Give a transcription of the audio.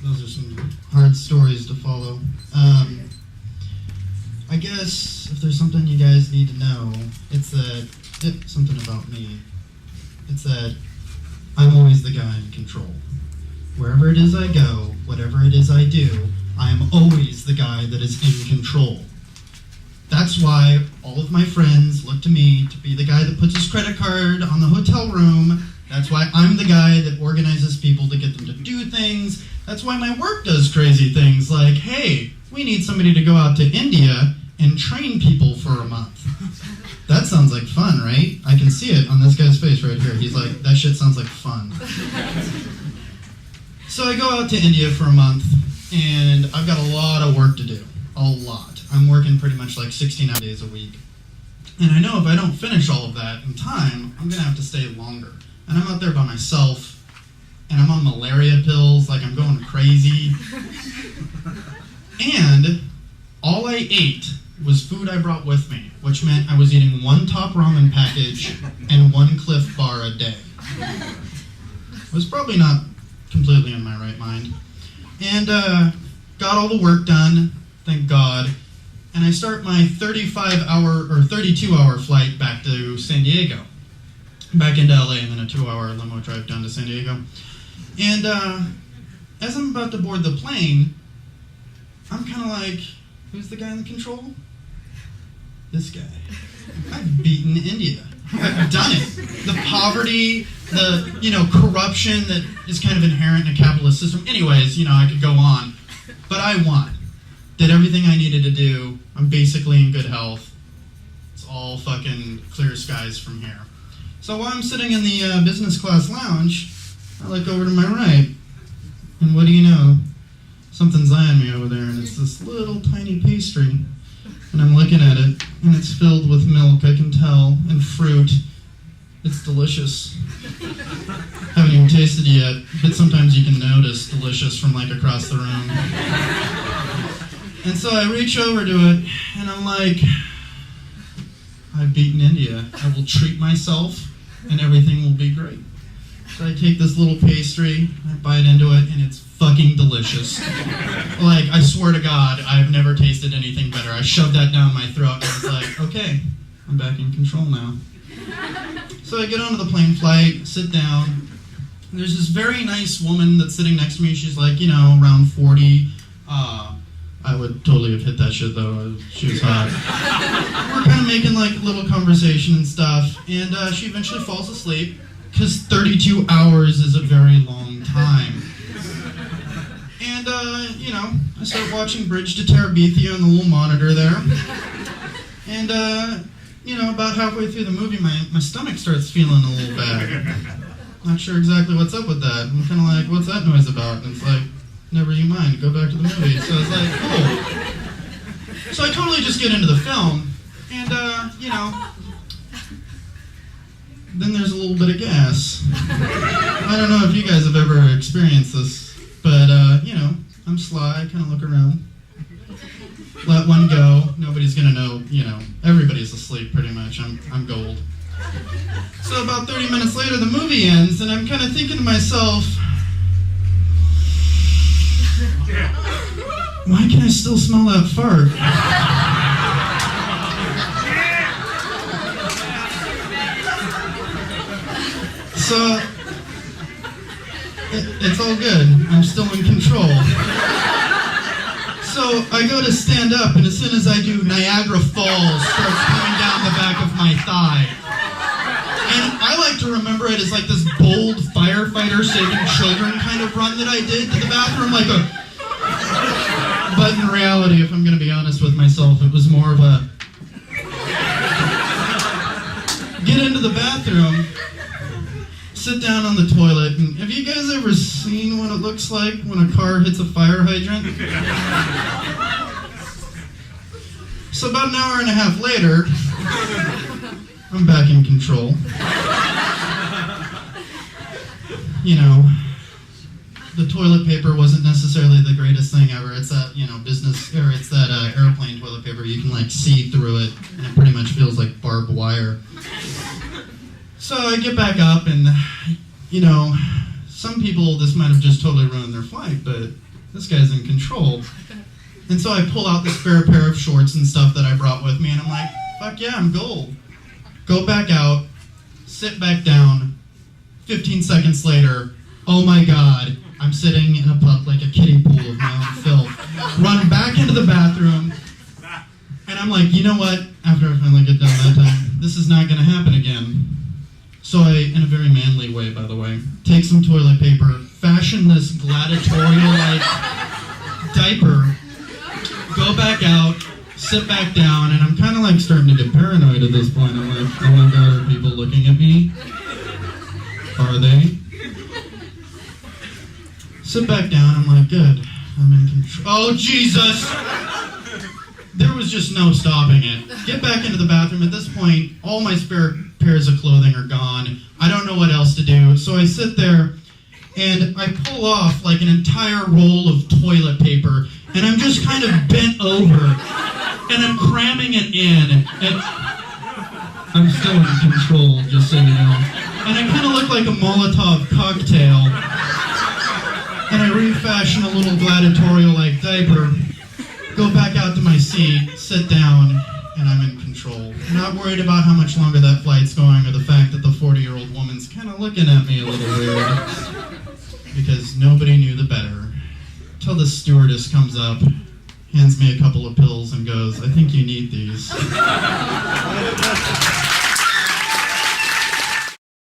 those are some hard stories to follow. I guess if there's something you guys need to know, it's that, something about me. It's that I'm always the guy in control. Wherever it is I go, whatever it is I do, I am always the guy that is in control. That's why all of my friends look to me to be the guy that puts his credit card on the hotel room. That's why I'm the guy that organizes people to get them to do things. That's why my work does crazy things like, hey, we need somebody to go out to India and train people for a month. That sounds like fun, right? I can see it on this guy's face right here. He's like, that shit sounds like fun. So I go out to India for a month, and I've got a lot of work to do. A lot. I'm working pretty much like 16 days a week. And I know if I don't finish all of that in time, I'm going to have to stay longer. And I'm out there by myself, and I'm on malaria pills, like I'm going crazy. And all I ate was food I brought with me, which meant I was eating one top ramen package and one Cliff bar a day. I was probably not completely in my right mind. And got all the work done, thank God. And I start my 35-hour or 32-hour flight back to San Diego. Back into LA, and then a 2-hour limo drive down to San Diego. And as I'm about to board the plane, I'm kind of like, who's the guy in the control? This guy. I've beaten India. I've done it. The poverty, the, corruption that is kind of inherent in a capitalist system. Anyways, I could go on. But I won. Did everything I needed to do. I'm basically in good health. It's all fucking clear skies from here. So while I'm sitting in the business class lounge, I look over to my right. And what do you know? Something's eyeing me over there, and it's this little tiny pastry. And I'm looking at it, and it's filled with milk, I can tell, and fruit. It's delicious. Haven't even tasted it yet, but sometimes you can notice delicious from like across the room. And so I reach over to it, and I'm like, I've beaten India. I will treat myself, and everything will be great. So I take this little pastry, I bite into it, and it's fucking delicious. Like, I swear to God, I've never tasted anything better. I shoved that down my throat, and I was like, okay, I'm back in control now. So I get onto the plane flight, sit down, and there's this very nice woman that's sitting next to me. She's like, around 40. I would totally have hit that shit, though. She was hot. We're kind of making, like, a little conversation and stuff, and she eventually falls asleep, because 32 hours is a very long time. And, I start watching Bridge to Terabithia on the little monitor there. And, about halfway through the movie, my stomach starts feeling a little bad. Not sure exactly what's up with that. I'm kind of like, what's that noise about? And it's like, never you mind, go back to the movie. So it's like, cool. So I totally just get into the film, and, then there's a little bit of gas. I don't know if you guys have ever experienced this, but, I'm sly, kind of look around. Let one go, nobody's gonna know, everybody's asleep pretty much, I'm gold. So about 30 minutes later, the movie ends, and I'm kind of thinking to myself, why can I still smell that fart? So, it's all good. I'm still in control. So, I go to stand up, and as soon as I do, Niagara Falls starts coming down the back of my thigh. And I like to remember it as like this bold firefighter saving children kind of run that I did to the bathroom, like a... But in reality, if I'm going to be honest with myself, it was more of a... Get into the bathroom, sit down on the toilet, and have you guys ever seen what it looks like when a car hits a fire hydrant? So about an hour and a half later, I'm back in control. The toilet paper wasn't necessarily the greatest thing ever. It's that, it's that airplane toilet paper. You can, like, see through it, and it pretty much feels like barbed wire. So I get back up, and, some people, this might have just totally ruined their flight, but this guy's in control. And so I pull out the spare pair of shorts and stuff that I brought with me, and I'm like, fuck yeah, I'm gold. Go back out, sit back down. 15 seconds later, oh my God, I'm sitting in a like a kiddie pool of my own filth. Run back into the bathroom, and I'm like, you know what? After I finally get done that time, this is not going to happen again. So I, in a very manly way, by the way, take some toilet paper, fashion this gladiatorial-like diaper, go back out, sit back down, and I'm kind of like starting to get paranoid at this point. I'm like, oh my God, are people looking at me? Are they? Sit back down, I'm like, good, I'm in control. Oh, Jesus! There was just no stopping it. Get back into the bathroom. At this point, all my spare pairs of clothing are gone. I don't know what else to do. So I sit there, and I pull off like an entire roll of toilet paper, and I'm just kind of bent over, and I'm cramming it in. And I'm still in control, just so you know. And I kind of look like a Molotov cocktail. And I refashion a little gladiatorial-like diaper, go back out to my seat, sit down, and I'm in control. I'm not worried about how much longer that flight's going or the fact that the 40-year-old woman's kind of looking at me a little weird. Because nobody knew the better. Till the stewardess comes up, hands me a couple of pills, and goes, I think you need these.